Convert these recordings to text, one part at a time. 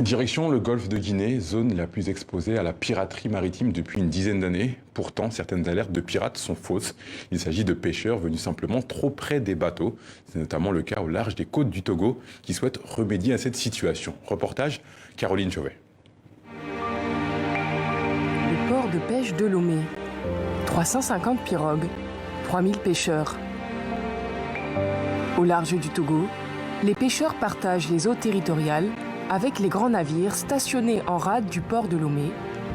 Direction le golfe de Guinée, zone la plus exposée à la piraterie maritime depuis une dizaine d'années. Pourtant, certaines alertes de pirates sont fausses. Il s'agit de pêcheurs venus simplement trop près des bateaux. C'est notamment le cas au large des côtes du Togo qui souhaitent remédier à cette situation. Reportage, Caroline Chauvet. Le port de pêche de Lomé. 350 pirogues, 3000 pêcheurs. Au large du Togo, les pêcheurs partagent les eaux territoriales avec les grands navires stationnés en rade du port de Lomé,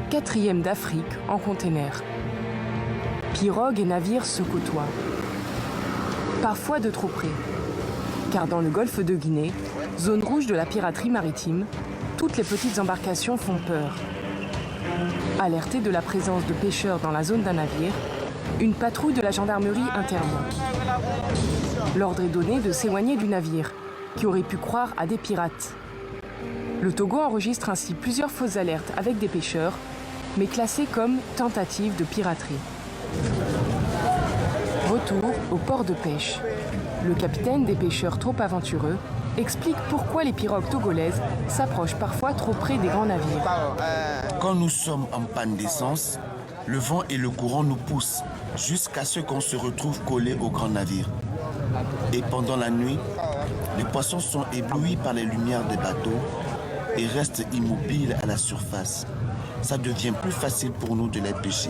4e d'Afrique en container. Pirogues et navires se côtoient. Parfois de trop près. Car dans le golfe de Guinée, zone rouge de la piraterie maritime, toutes les petites embarcations font peur. Alertée de la présence de pêcheurs dans la zone d'un navire, une patrouille de la gendarmerie intervient. L'ordre est donné de s'éloigner du navire, qui aurait pu croire à des pirates. Le Togo enregistre ainsi plusieurs fausses alertes avec des pêcheurs, mais classées comme tentatives de piraterie. Retour au port de pêche. Le capitaine des pêcheurs trop aventureux explique pourquoi les pirogues togolaises s'approchent parfois trop près des grands navires. Quand nous sommes en panne d'essence, le vent et le courant nous poussent jusqu'à ce qu'on se retrouve collés aux grands navires. Et pendant la nuit, les poissons sont éblouis par les lumières des bateaux et restent immobiles à la surface. Ça devient plus facile pour nous de les pêcher.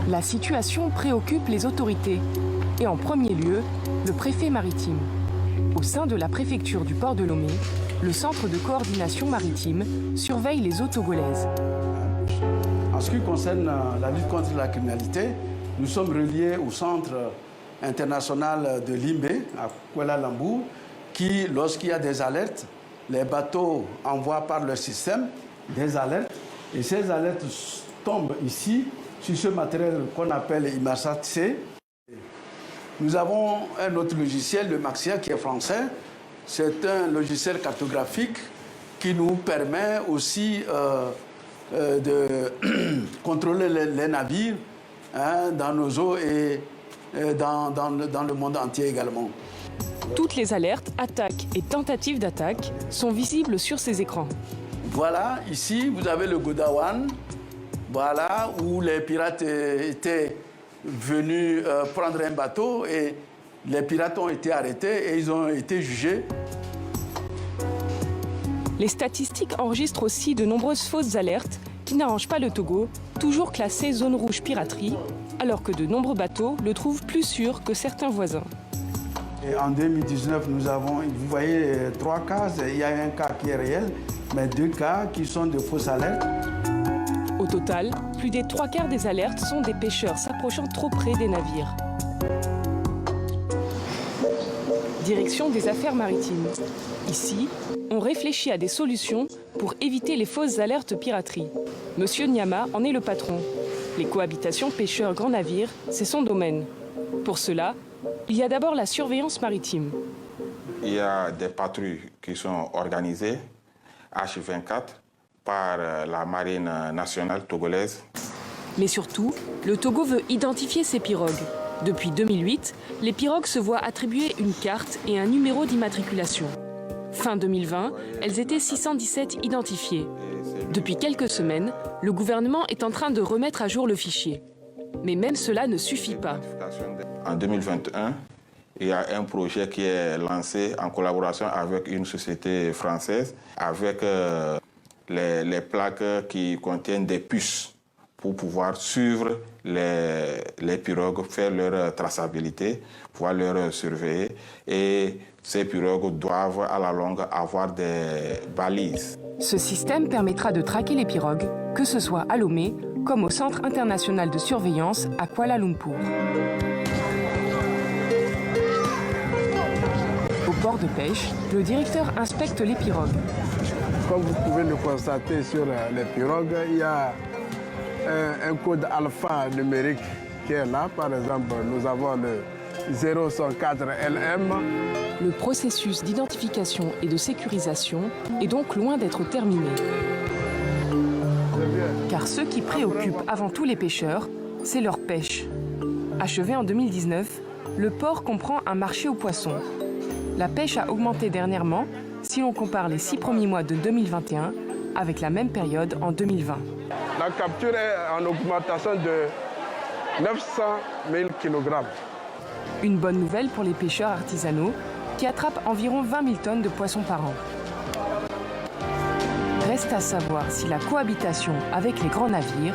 La situation préoccupe les autorités et en premier lieu, le préfet maritime. Au sein de la préfecture du port de Lomé, le centre de coordination maritime surveille les eaux togolaises. En ce qui concerne la lutte contre la criminalité, nous sommes reliés au centre international de Limbe, à Kuala Lumpur, qui, lorsqu'il y a des alertes, les bateaux envoient par leur système des alertes et ces alertes tombent ici sur ce matériel qu'on appelle IMASAT-C. Nous avons un autre logiciel, le Maxia, qui est français. C'est un logiciel cartographique qui nous permet aussi de contrôler les navires dans nos eaux et dans le monde entier également. Toutes les alertes, attaques et tentatives d'attaque sont visibles sur ces écrans. Voilà, ici, vous avez le Godawan, voilà, où les pirates étaient venus prendre un bateau et les pirates ont été arrêtés et ils ont été jugés. Les statistiques enregistrent aussi de nombreuses fausses alertes qui n'arrangent pas le Togo, toujours classé zone rouge piraterie, alors que de nombreux bateaux le trouvent plus sûr que certains voisins. Et en 2019, nous avons, vous voyez, 3 cas. Il y a un cas qui est réel, mais 2 cas qui sont de fausses alertes. Au total, plus des 3/4 des alertes sont des pêcheurs s'approchant trop près des navires. Direction des affaires maritimes. Ici, on réfléchit à des solutions pour éviter les fausses alertes piraterie. Monsieur Nyama en est le patron. Les cohabitations pêcheurs-grands navires, c'est son domaine. Pour cela, il y a d'abord la surveillance maritime. Il y a des patrouilles qui sont organisées H24 par la marine nationale togolaise. Mais surtout, le Togo veut identifier ses pirogues. Depuis 2008, les pirogues se voient attribuer une carte et un numéro d'immatriculation. Fin 2020, elles étaient 617 identifiées. Depuis quelques semaines, le gouvernement est en train de remettre à jour le fichier. Mais même cela ne suffit pas. En 2021, il y a un projet qui est lancé en collaboration avec une société française, avec les plaques qui contiennent des puces pour pouvoir suivre les pirogues, faire leur traçabilité, pouvoir leur surveiller. Et ces pirogues doivent à la longue avoir des balises. Ce système permettra de traquer les pirogues, que ce soit à Lomé comme au Centre international de surveillance à Kuala Lumpur. Au port de pêche, le directeur inspecte les pirogues. Comme vous pouvez le constater sur les pirogues, il y a un code alpha numérique qui est là. Par exemple, nous avons le 004LM. Le processus d'identification et de sécurisation est donc loin d'être terminé. Car ce qui préoccupe avant tout les pêcheurs, c'est leur pêche. Achevé en 2019, le port comprend un marché aux poissons. La pêche a augmenté dernièrement, si l'on compare les 6 premiers mois de 2021 avec la même période en 2020. La capture est en augmentation de 900 000 kg. Une bonne nouvelle pour les pêcheurs artisanaux qui attrapent environ 20 000 tonnes de poissons par an. Reste à savoir si la cohabitation avec les grands navires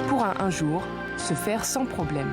pourra un jour se faire sans problème.